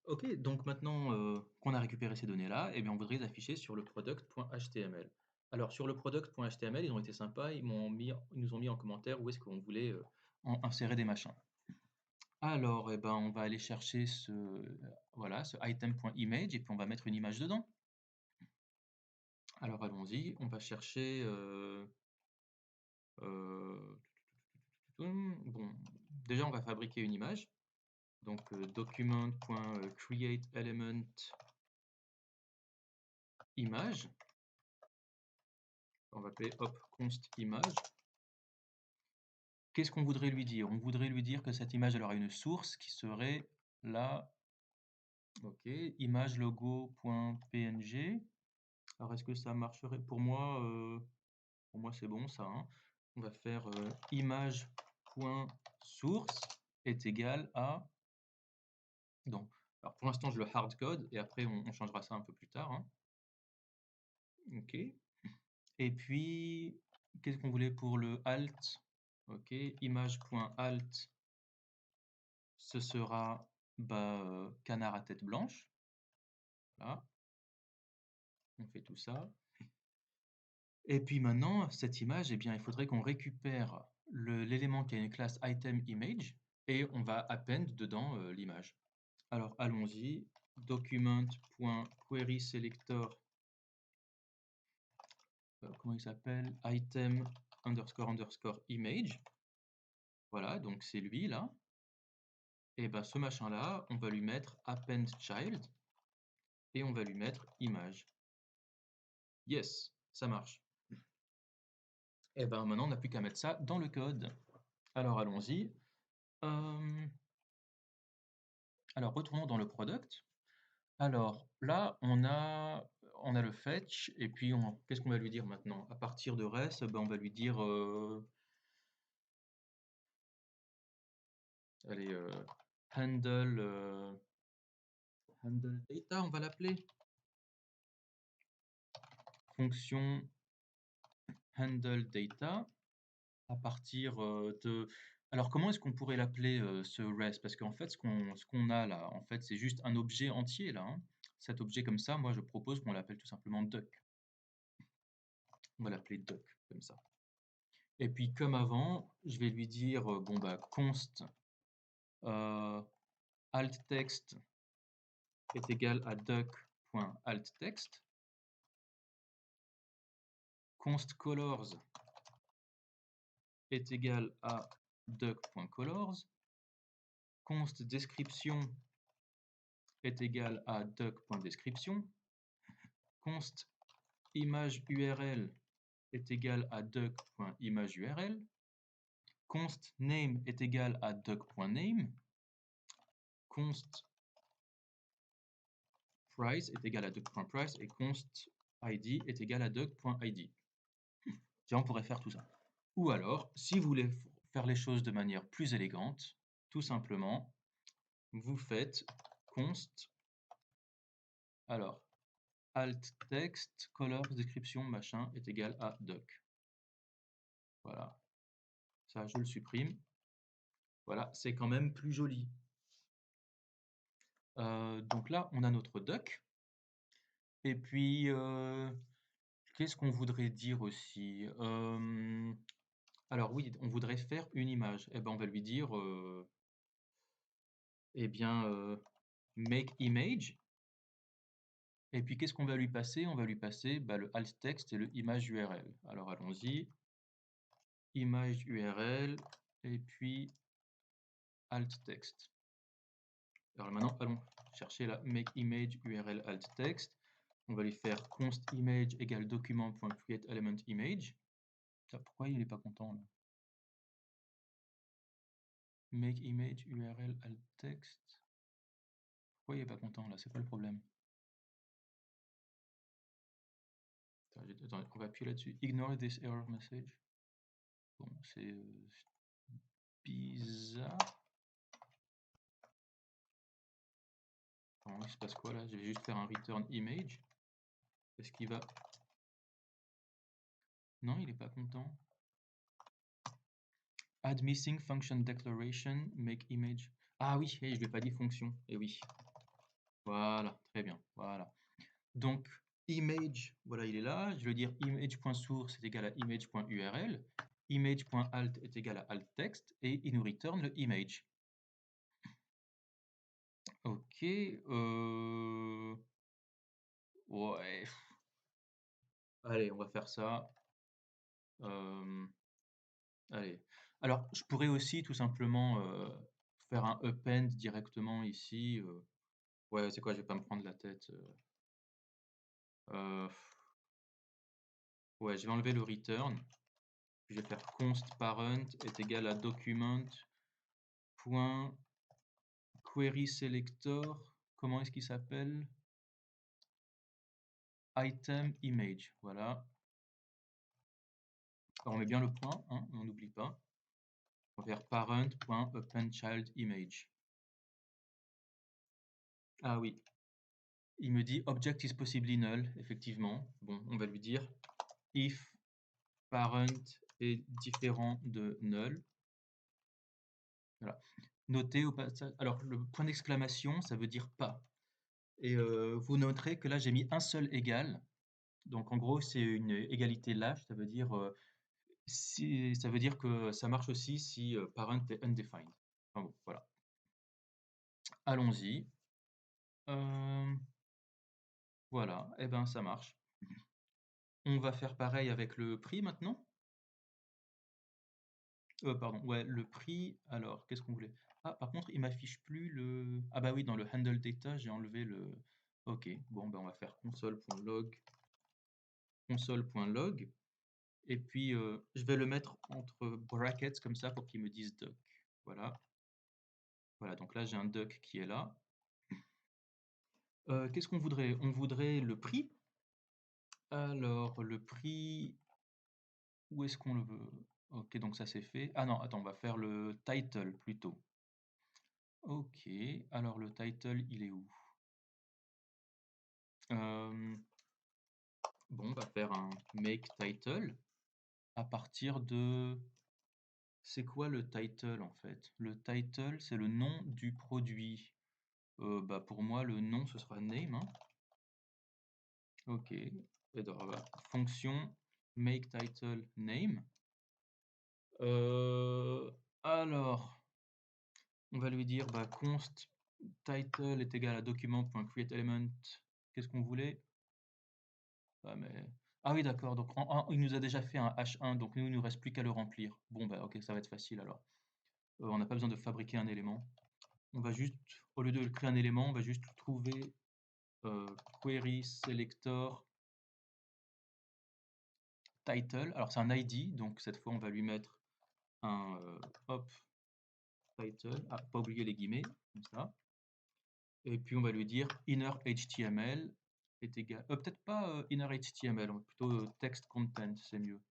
Ok, donc maintenant qu'on a récupéré ces données-là, eh bien, on voudrait les afficher sur le product.html. Alors, sur le product.html, ils ont été sympas, ils nous ont mis en commentaire où est-ce qu'on voulait insérer des machins. Alors, eh ben, on va aller chercher voilà, ce item.image et puis on va mettre une image dedans. Alors, allons-y, on va chercher... bon, déjà, on va fabriquer une image. Donc, document.createElement image. On va appeler hop const image. Qu'est-ce qu'on voudrait lui dire? On voudrait lui dire que cette image elle aura une source qui serait là. Ok, image logo.png. Alors est-ce que ça marcherait pour moi? C'est bon ça, hein. On va faire image.source est égal à. Donc, alors pour l'instant je le hardcode et après on changera ça un peu plus tard, hein. Ok. Et puis qu'est-ce qu'on voulait pour le alt? Ok, image.alt, ce sera canard à tête blanche. Là, on fait tout ça. Et puis maintenant, cette image, eh bien, il faudrait qu'on récupère l'élément qui a une classe itemImage et on va append dedans l'image. Alors allons-y, document.querySelector, comment il s'appelle? Item __ image. Voilà, donc c'est lui là. Et ben ce machin là, on va lui mettre append child et on va lui mettre image. Yes, ça marche. Et ben maintenant on n'a plus qu'à mettre ça dans le code. Alors allons-y. Alors retournons dans le product. Alors là on a le fetch et puis qu'est-ce qu'on va lui dire maintenant? À partir de REST, ben, on va lui dire allez, handle data, on va l'appeler. Fonction handle data à partir de. Alors comment est-ce qu'on pourrait l'appeler ce REST? Parce qu'en fait ce qu'on a là, en fait c'est juste un objet entier là, hein. Cet objet comme ça, moi je propose qu'on l'appelle tout simplement duck. On va l'appeler duck comme ça. Et puis comme avant, je vais lui dire bon bah const altText est égal à duck.altText. Const colors est égal à duck.colors. Const description est égal à duck.description. Const image URL est égal à duck.imageURL. Const name est égal à duck.name. Const price est égal à duck.price et const id est égal à duck.id. Tiens, on pourrait faire tout ça. Ou alors, si vous voulez faire les choses de manière plus élégante, tout simplement, vous faites const, alors, alt text, colors, description, machin, est égal à duck. Voilà. Ça, je le supprime. Voilà, c'est quand même plus joli. Donc là, on a notre duck. Et puis, qu'est-ce qu'on voudrait dire aussi? Alors oui, on voudrait faire une image. Eh ben, on va lui dire, eh bien, make image. Et puis, qu'est-ce qu'on va lui passer? On va lui passer le alt text et le image URL. Alors, allons-y. Image URL et puis alt text. Alors maintenant, allons chercher la make image URL alt text. On va lui faire const image égale document.createElementImage. Pourquoi il n'est pas content là? Make image URL alt text. Pourquoi il n'est pas content là? C'est quoi le problème? Attends, on va appuyer là-dessus. Ignore this error message. Bon, c'est bizarre. Alors, il se passe quoi là? Je vais juste faire un return image. Est-ce qu'il va... Non, il n'est pas content. Add missing function declaration, make image. Ah oui, je ne lui ai pas dit fonction. Et oui. Voilà, très bien, voilà. Donc image, voilà, il est là. Je vais dire image.source est égal à image.url, image.alt est égal à alt text et il nous return le image. Ok, ouais. Allez, on va faire ça. Allez. Alors, je pourrais aussi tout simplement faire un append directement ici. Ouais, c'est quoi, je vais pas me prendre la tête. Euh, ouais, je vais enlever le return. Puis je vais faire const parent est égal à document.query selector. Comment est-ce qu'il s'appelle? Item image. Voilà. Alors, on met bien le point, hein, on n'oublie pas. On va faire parent.appendChildImage. Ah oui, il me dit object is possibly null, effectivement. Bon, on va lui dire if parent est différent de null. Voilà. Notez au passage. Alors, le point d'exclamation, ça veut dire pas. Et vous noterez que là, j'ai mis un seul égal. Donc, en gros, c'est une égalité lâche. Ça veut dire, ça veut dire que ça marche aussi si parent est undefined. Enfin bon, voilà. Allons-y. Voilà, et ben ça marche. On va faire pareil avec le prix maintenant. Pardon, ouais, le prix. Alors, qu'est-ce qu'on voulait? Ah, par contre, il m'affiche plus le. Ah bah oui, dans le handle data, j'ai enlevé le. Ok, bon, ben on va faire console.log. Et puis, je vais le mettre entre brackets comme ça pour qu'il me dise doc. Voilà. Voilà, donc là, j'ai un doc qui est là. Qu'est-ce qu'on voudrait? On voudrait le prix. Alors, le prix, où est-ce qu'on le veut? Ok, donc ça c'est fait. Ah non, attends, on va faire le title plutôt. Ok, alors le title, il est où? Bon, on va faire un make title à partir de... C'est quoi le title en fait? Le title, c'est le nom du produit. Bah pour moi, le nom, ce sera name, hein. Ok, et donc, fonction make title name. Alors, on va lui dire bah, const title est égal à document.createElement. Qu'est-ce qu'on voulait? Ah, mais... ah oui, d'accord. Donc, il nous a déjà fait un H1, donc nous, il ne nous reste plus qu'à le remplir. Bon, bah, ok, ça va être facile alors. On n'a pas besoin de fabriquer un élément. On va juste, au lieu de créer un élément, on va juste trouver query selector title. Alors, c'est un ID, donc cette fois, on va lui mettre un hop title. Ah, pas oublier les guillemets, comme ça. Et puis, on va lui dire inner HTML est égal. Peut-être pas inner HTML, plutôt text content, c'est mieux.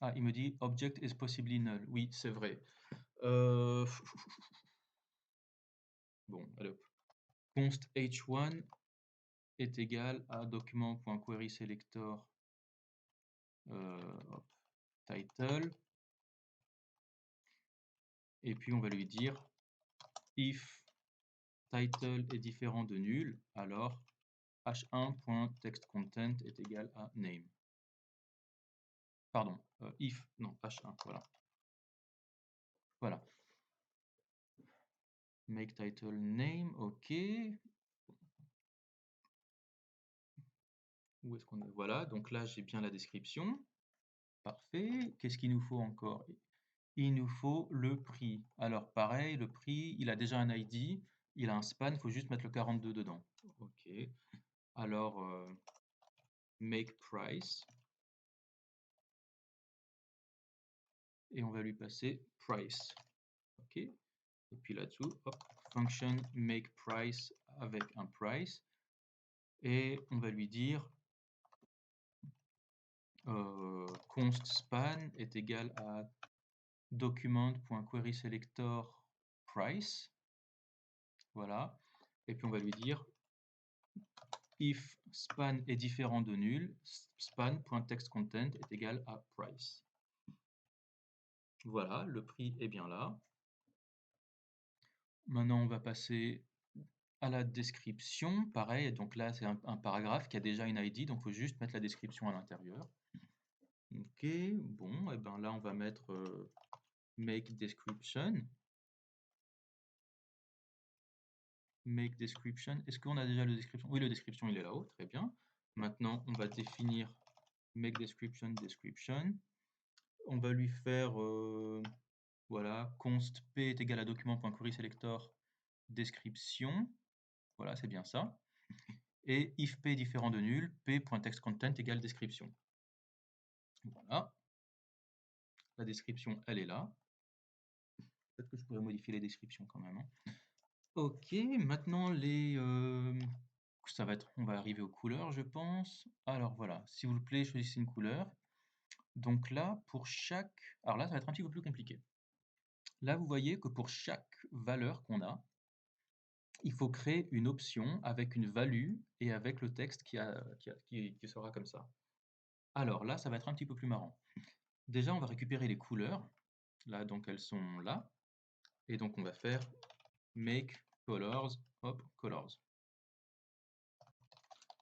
Ah, il me dit object is possibly null. Oui, c'est vrai. Bon, allez hop. Const h1 est égal à document.querySelector title. Et puis on va lui dire if title est différent de nul, alors h1.textContent est égal à name. Pardon, if, non, h1, voilà. Voilà. Make title name, ok. Où est-ce qu'on est? Voilà, donc là j'ai bien la description. Parfait. Qu'est-ce qu'il nous faut encore? Il nous faut le prix. Alors pareil, le prix, il a déjà un ID, il a un span, il faut juste mettre le 42 dedans. Ok. Alors, make price. Et on va lui passer price. Ok. Et puis là-dessous, function make price avec un price. Et on va lui dire const span est égal à document.querySelector price. Voilà. Et puis on va lui dire if span est différent de nul, span.textContent est égal à price. Voilà, le prix est bien là. Maintenant, on va passer à la description, pareil, donc là c'est un paragraphe qui a déjà une ID, donc il faut juste mettre la description à l'intérieur. Ok, bon, et ben là on va mettre make description. Make description. Est-ce qu'on a déjà le description? Oui, le description il est là-haut, très bien. Maintenant on va définir make description description. On va lui faire voilà, const p est égal à document.querySelector description. Voilà, c'est bien ça. Et if p est différent de nul, p.textContent égale description. Voilà. La description, elle est là. Peut-être que je pourrais modifier les descriptions quand même, hein. Ok, maintenant ça va être, on va arriver aux couleurs, je pense. Alors voilà, s'il vous plaît, choisissez une couleur. Donc là, pour chaque... Alors là, ça va être un petit peu plus compliqué. Là, vous voyez que pour chaque valeur qu'on a, il faut créer une option avec une value et avec le texte qui sera comme ça. Alors là, ça va être un petit peu plus marrant. Déjà, on va récupérer les couleurs. Là, donc elles sont là. Et donc, on va faire make colors, hop, colors.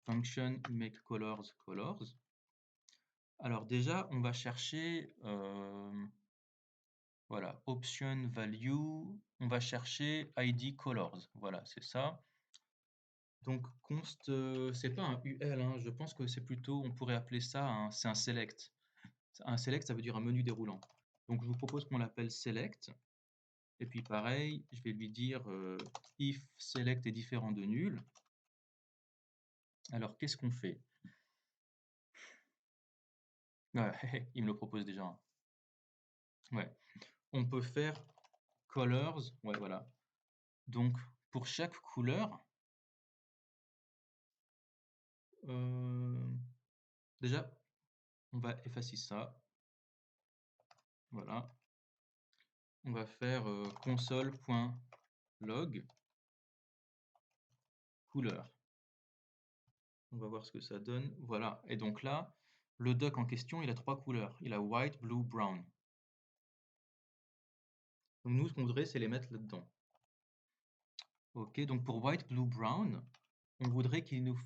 Function make colors, colors. Alors déjà, on va chercher, voilà, option value, on va chercher ID colors. Voilà, c'est ça. Donc const, c'est pas un UL, hein, je pense que c'est plutôt, on pourrait appeler ça, c'est un select. Un select, ça veut dire un menu déroulant. Donc je vous propose qu'on l'appelle select. Et puis pareil, je vais lui dire if select est différent de nul. Alors qu'est-ce qu'on fait? Ouais, il me le propose déjà, hein. Ouais. On peut faire colors, ouais, voilà. Donc pour chaque couleur, déjà, on va effacer ça. Voilà. On va faire console.log couleur. On va voir ce que ça donne. Voilà. Et donc là, le duck en question, il a 3 couleurs. Il a white, blue, brown. Donc nous, ce qu'on voudrait, c'est les mettre là-dedans. Ok, donc pour white, blue, brown, on voudrait qu'il nous...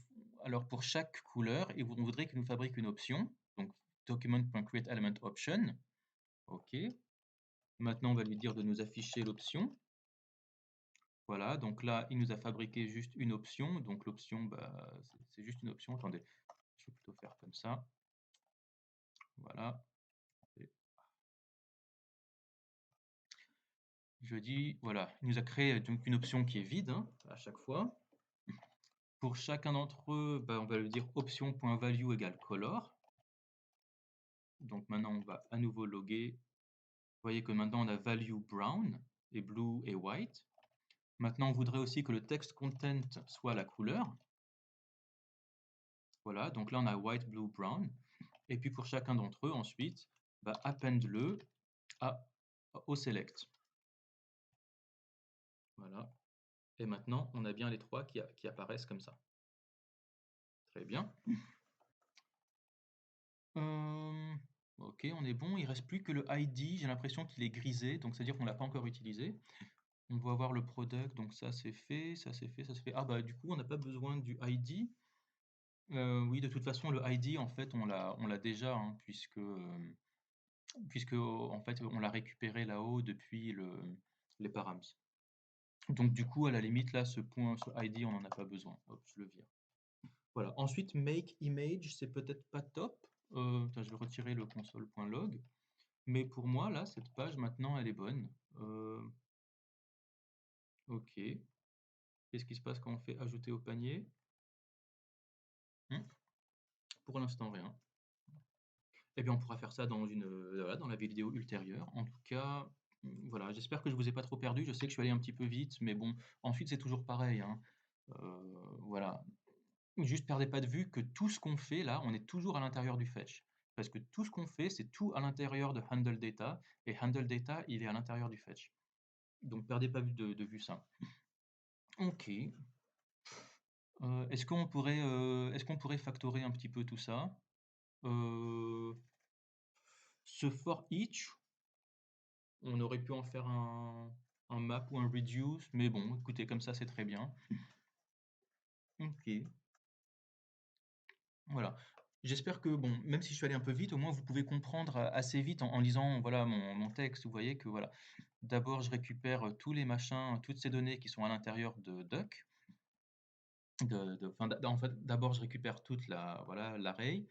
Alors pour chaque couleur, on voudrait qu'il nous fabrique une option. Donc document.createElementOption. Ok. Maintenant, on va lui dire de nous afficher l'option. Voilà, donc là, il nous a fabriqué juste une option. Donc l'option, bah, c'est juste une option. Attendez, je vais plutôt faire comme ça. Voilà. Je dis, voilà, il nous a créé donc une option qui est vide, hein, à chaque fois. Pour chacun d'entre eux, bah, on va lui dire option.value égale color. Donc maintenant, on va à nouveau loguer. Vous voyez que maintenant, on a value brown et blue et white. Maintenant, on voudrait aussi que le text content soit la couleur. Voilà, donc là, on a white, blue, brown. Et puis pour chacun d'entre eux, ensuite, bah, append-le au select. Voilà. Et maintenant, on a bien les trois qui apparaissent comme ça. Très bien. Ok, on est bon. Il reste plus que le ID. J'ai l'impression qu'il est grisé, donc c'est-à-dire qu'on l'a pas encore utilisé. On va voir le product, donc ça c'est fait, ça c'est fait, ça c'est fait. Ah bah du coup, on n'a pas besoin du ID. Oui, de toute façon, le ID, en fait, on l'a déjà, hein, puisque en fait, on l'a récupéré là-haut depuis les params. Donc du coup, à la limite, là, ce ID, on n'en a pas besoin. Hop, je le vire. Voilà. Ensuite, make image, c'est peut-être pas top. Je vais retirer le console.log. Mais pour moi, là, cette page, maintenant, elle est bonne. Ok. Qu'est-ce qui se passe quand on fait ajouter au panier? Pour l'instant, rien. Eh bien, on pourra faire ça voilà, dans la vidéo ultérieure. En tout cas, voilà, j'espère que je vous ai pas trop perdu. Je sais que je suis allé un petit peu vite, mais bon, ensuite, c'est toujours pareil, hein. Voilà. Juste perdez pas de vue que tout ce qu'on fait là, on est toujours à l'intérieur du fetch. Parce que tout ce qu'on fait, c'est tout à l'intérieur de handle data, et handle data, il est à l'intérieur du fetch. Donc perdez pas de vue ça. Ok. Est-ce qu'on pourrait factorer un petit peu tout ça? Ce for each, on aurait pu en faire un map ou un reduce, mais bon, écoutez, comme ça c'est très bien. OK, voilà. J'espère que bon, même si je suis allé un peu vite, au moins vous pouvez comprendre assez vite en lisant, voilà, mon texte. Vous voyez que voilà, d'abord je récupère, tous les machins, toutes ces données qui sont à l'intérieur de Doc, de enfin, en fait, d'abord je récupère toute la voilà, l'array,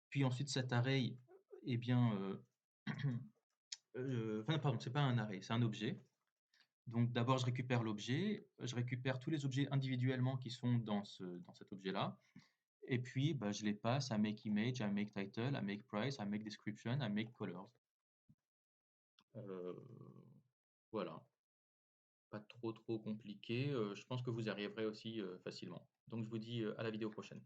puis ensuite cet array eh bien, enfin pardon, c'est pas un array, c'est un objet. Donc d'abord je récupère l'objet, je récupère tous les objets individuellement qui sont dans cet objet-là et puis, bah, je les passe à make image, à make title, à make price, à make description, à make colors. Heu, voilà, pas trop, trop compliqué, je pense que vous y arriverez aussi, facilement. Donc je vous dis, à la vidéo prochaine.